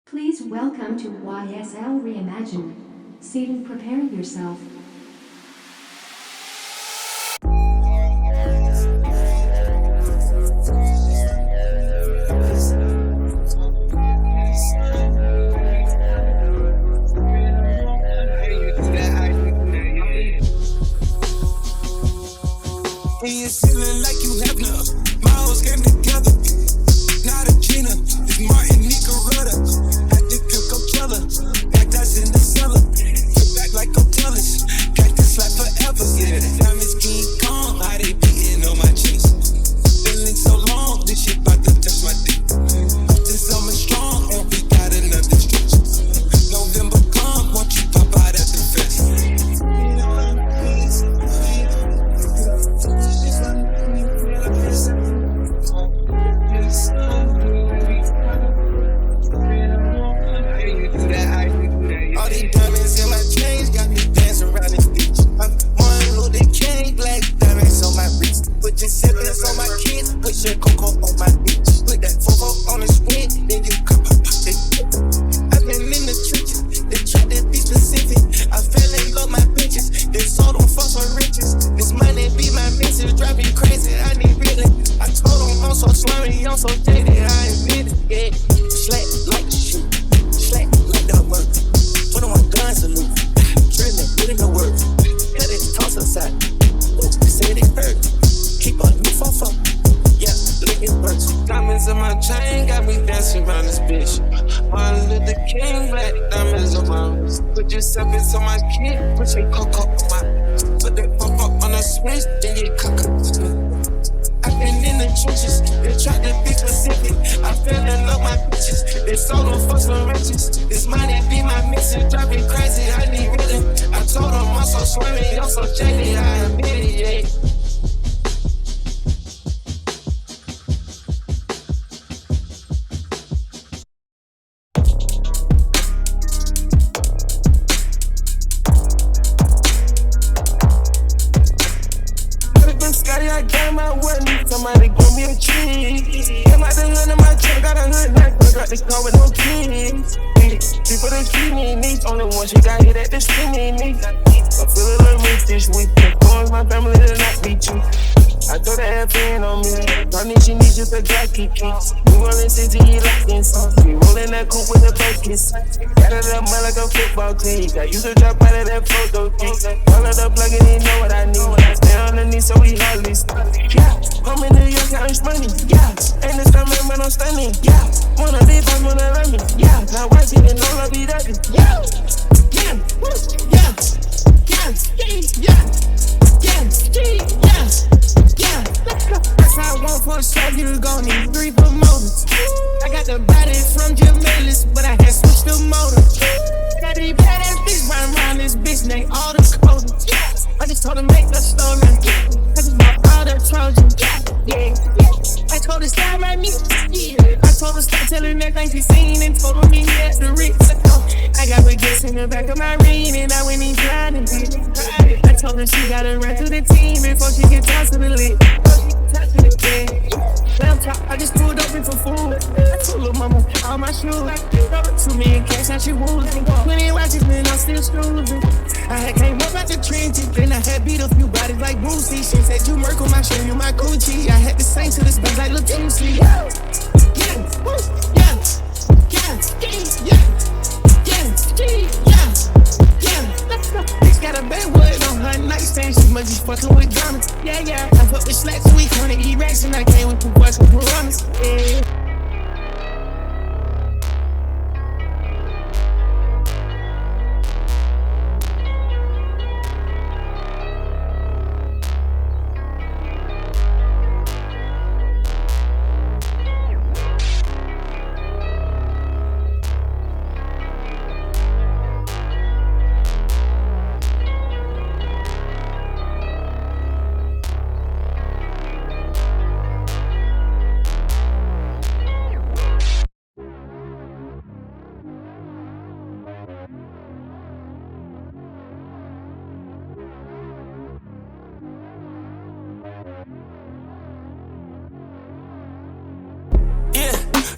Please welcome to YSL Reimagined. Sit and prepare yourself. It's feeling like you have none. Miles came together. Not a Gina, it's Martin Nicaretta. At the Coachella, cactus in the cellar. Put back like Coachella, cactus like forever. Yeah, diamonds King Kong, how they beating on my cheeks. Feeling so long, this shit about to touch my dick. Up to summer strong, and we got another stretch. November come, won't you pop out at the fest? All these diamonds in my chains got me dancing around this beach. I'm Martin Luther King, black diamonds on my wrist. Put your siblings on my kids, put your cocoa on my bitch. Put that fofo on the screen, then you come pop it. I've been in the trenches, they tried to be specific. I fell in love my bitches, they sold them for some riches. This money be my missus, drive me crazy, I need really. I told them I'm so slimy, I'm so jaded, I admit it, yeah. Slack like the shoe, slack like the work. Put on my gun salute, drilling, put in the work. Cut it, toss aside, said it hurt. Keep on new fofo, yeah, lick it burst. Diamonds in my chain got me dancing around this bitch. Martin Luther King, black diamonds on my wrist. Put your sevens on my kid, put your cocoa on my. Put that fofo on the switch, then you cocoa. I've been in the trenches, they tried to be specific. I fell in love my bitches, they sold them for some riches. This money be my missus, drive me crazy, I need really. I told them I'm so slimy, I'm so jaded, I admit it, yeah. I got my wedding, somebody give me a tree. Came out the hood in my truck, got a hood knife, I got the car with no keys. Three for the kidney, only one she got hit at the skinny. I feel a little rich this week, of course my family did not be cheap. I throw that FN on me, Tony she needs just a Glock key. We rollin' 60, he locked in some. We rollin' that coupe with the focus. Got it up man like a football team. Got used to drop out of that photo key. All of the plug and he know what I need. Stay underneath so we hardly stop. Yeah, I'm in New York, counting money. Yeah, ain't the stomach, man, I'm stunning. Yeah, wanna live, I wanna learn me. Yeah, now I see it, no love, be that. Yeah, yeah, yeah, yeah, yeah, yeah, yeah. Yeah, that's how I want for a show, you gon' need 3 promoters. I got the body from Jamelis, but I had switched the motor. Got these badass bitches running around this bitch, they all the coders. I just told her make a story. I just bought all the Trojans. Yeah, I told her stop at me. Yeah, I told her stop telling everything she seen and told her me at the Ritz. I got baguettes in the back of my ring and I went in trying to get it. I told her she gotta run to the team before she can toss to the lid. Laptop, I just pulled up in for food. I told her mama all my shoes. 2 million cash, now she woozing. 20 watches, man, I'm still cruising. I had came up out the trenches, then I had beat a few bodies like Boosie. She said you Merkle, my show you my Gucci. I had the same to the space like Lil Juicy. Yeah, yeah, yeah, yeah, yeah, yeah. Bitch got a Baywood on her nightstand, she must be fucking with diamonds. Yeah, yeah, I fuck with slacks, we wanna eat racks, and I came with 2 bucks of piranhas. Yeah.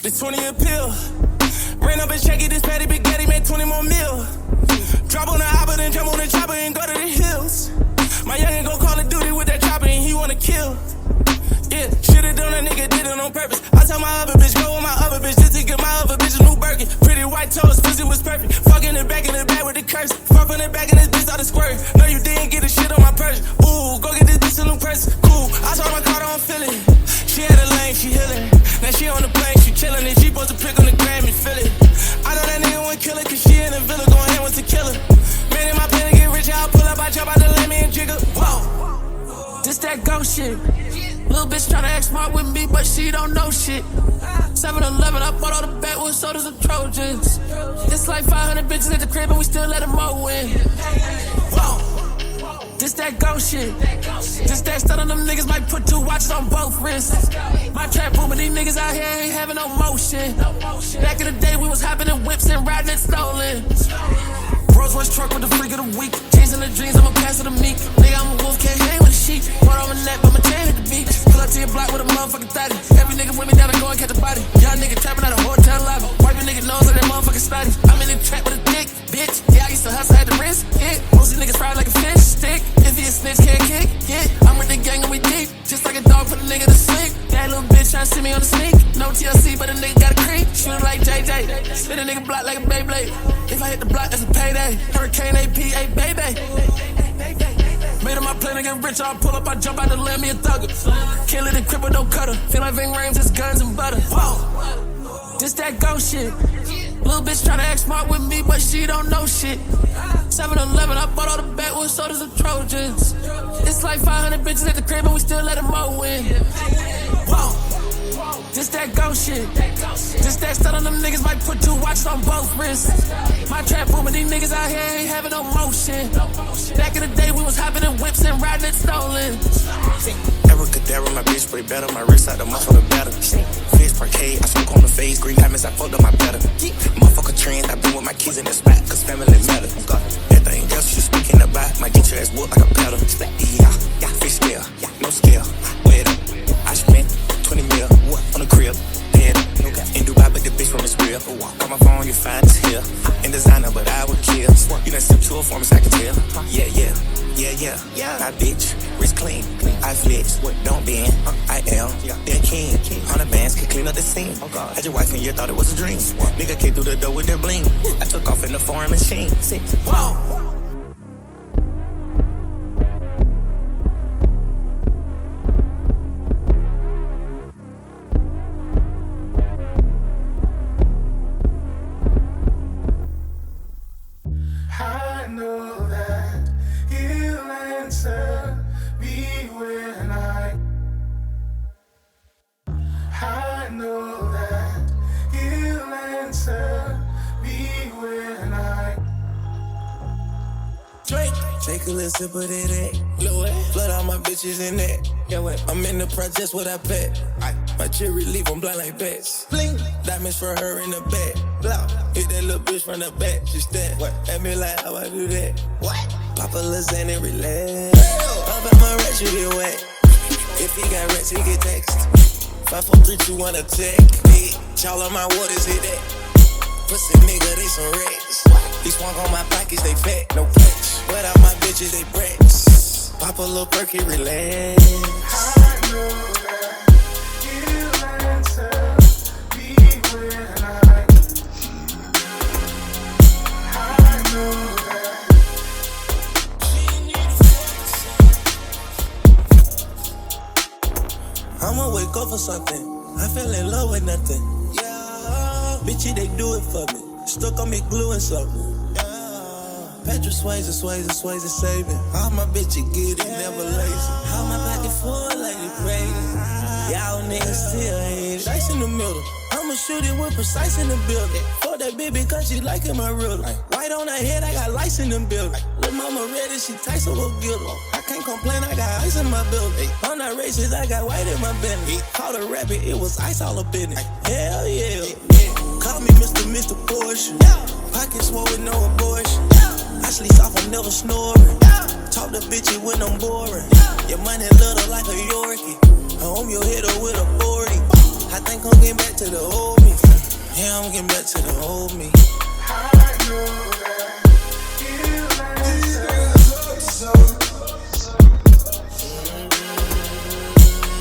The 20 a pill. Ran up and check it purpose. I tell my other bitch, go with my other bitch, just to get my other bitch a new Birkin. Pretty white toes, pussy was perfect. Fucking it back in the back with the curse. Fucking it back in this bitch out of squirt. No, you didn't get the shit on my purse. Ooh, go get this bitch a new purse. Cool, I saw my car, don't feel it. She had a lane, she healing. Now she on the plane, she chillin'. And she supposed to pick on the gram and feel it. I know that nigga won't kill her, cause she in the villa going hand with the killer. Man, in my plan to get rich, I'll pull up, I jump out the lane and jiggle. Whoa, this that ghost shit. Little bitch tryna act smart with me, but she don't know shit. 7-Eleven, I bought all the backwoods sodas and Trojans. It's like 500 bitches at the crib and we still let them all win. Whoa, this that ghost shit. This that stuff on them niggas might put 2 watches on both wrists. My trap booming, these niggas out here ain't having no motion. Back in the day, we was hopping in whips and riding it stolen. Rolls Royce truck with the freak of the week. Chasing the dreams, I'ma pass it to me. Nigga, I'm a wolf, can't hang with a sheep. One on my neck, but my chain at the beach. Pull up to your block with a motherfucking 30. Every nigga with me down to go and catch a body. Young nigga trapping out a hotel lobby. Wipe your nigga nose like that motherfucking study. I'm in the trap with a dick, bitch. Yeah, I used to hustle, had to risk it. Most of these niggas fried like a fish stick. If he a snitch, can't kick it. I'm with the gang and we deep. Just like a dog, put a nigga to sleep. That little bitch tryna see me on the sneak. No TLC, but a nigga got a creep. Shoot it like JJ. Spin a nigga block like a Beyblade. If I hit the block, that's a payday. Hurricane AP, baby. Made on my plane to get rich, I'll pull up, I jump out the lamb, me a thugger. Kill it in crib with no cutter. Feel like Ving Rhames, it's guns and butter. Whoa, this that ghost shit. Little bitch tryna act smart with me, but she don't know shit. 7-Eleven, I bought all the backwoods sodas and Trojans. It's like 500 bitches at the crib and we still let them all win. Whoa, this that ghost shit. This that stuff on them niggas might put 2 watches on both wrists. My trap booming, these niggas out here ain't having no motion. Back in the day, we was hopping in whips and riding it stolen. Abracadabra, my bitch spray better. My wrist out the muscle the better. Fish parquet, I smoke on the face. Green diamonds, I fucked up my better. Motherfucker trend, I been with my kids in the spot, cause family matter. Everything else you speaking about, might get your ass whooped like a pedal. Yeah, fish scale, no scale. Wet up, I spent 20 mil on the crib. In Dubai, but the bitch from is real. Got my phone, you find it's here. In designer, but I would kill. You done sip to a form, so I can tell. Yeah. My bitch, wrist clean. I flex, don't bend. I am their king. 100 bands can clean up the scene. Had your wife and you thought it was a dream. Nigga came through the door with their bling. I took off in the foreign machine. Whoa. Take a little sip of that. Flood all my bitches in that. I'm in the projects with I bet. My cherry leaf, I'm blind like bats. Bling. Diamonds for her in the back. Hit that little bitch from the back. Just that. At me like how I do that. Pop a lasagna and relax. Up at my rats, you get wet. If he got rats, he get text. 5, 4, 3, 2, 1, attack. Bitch, all of my waters hit that. Pussy nigga, they some rats. These swung on my pockets, they fat, no patch. But all my bitches, they brats. Pop a little perky, relax. I know that you answer me when I know that I'ma wake up for something. I fell in love with nothing. Yeah, bitchy, they do it for me. Stuck on me glue and something. Petrol Swayze, saving. All my bitches get it, never lazy. All my pocket full like the crazy. Y'all niggas still hate it. Dice in the middle. I'ma shoot it with precise in the building. For that baby, cause she liking my riddle. White on her head, I got lights in the building. Lil' mama ready, she tight, so we'll get her. I can't complain, I got ice in my building. On that racist, I got white in my belly. Caught a rabbit, it was ice all up in it. Hell yeah. Call me Mr. Porsche. Pockets swole with no abortion. I sleep off, I'm never snoring. Talk to bitches when I'm boring. Your money little like a Yorkie. I home your hitter with a 40. I think I'm getting back to the old me. Yeah, I'm getting back to the old me. I know that you like so.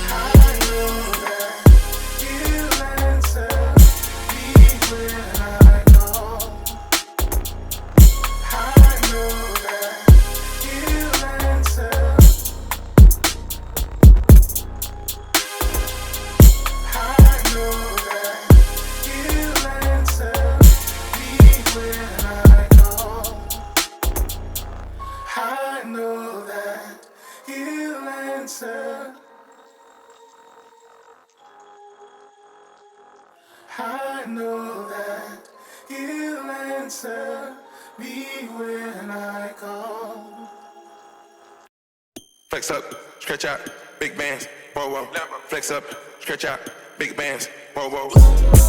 I know that you answer me when I call. Flex up, stretch out, big bands, whoa, whoa. Flex up, stretch out, big bands, whoa, whoa.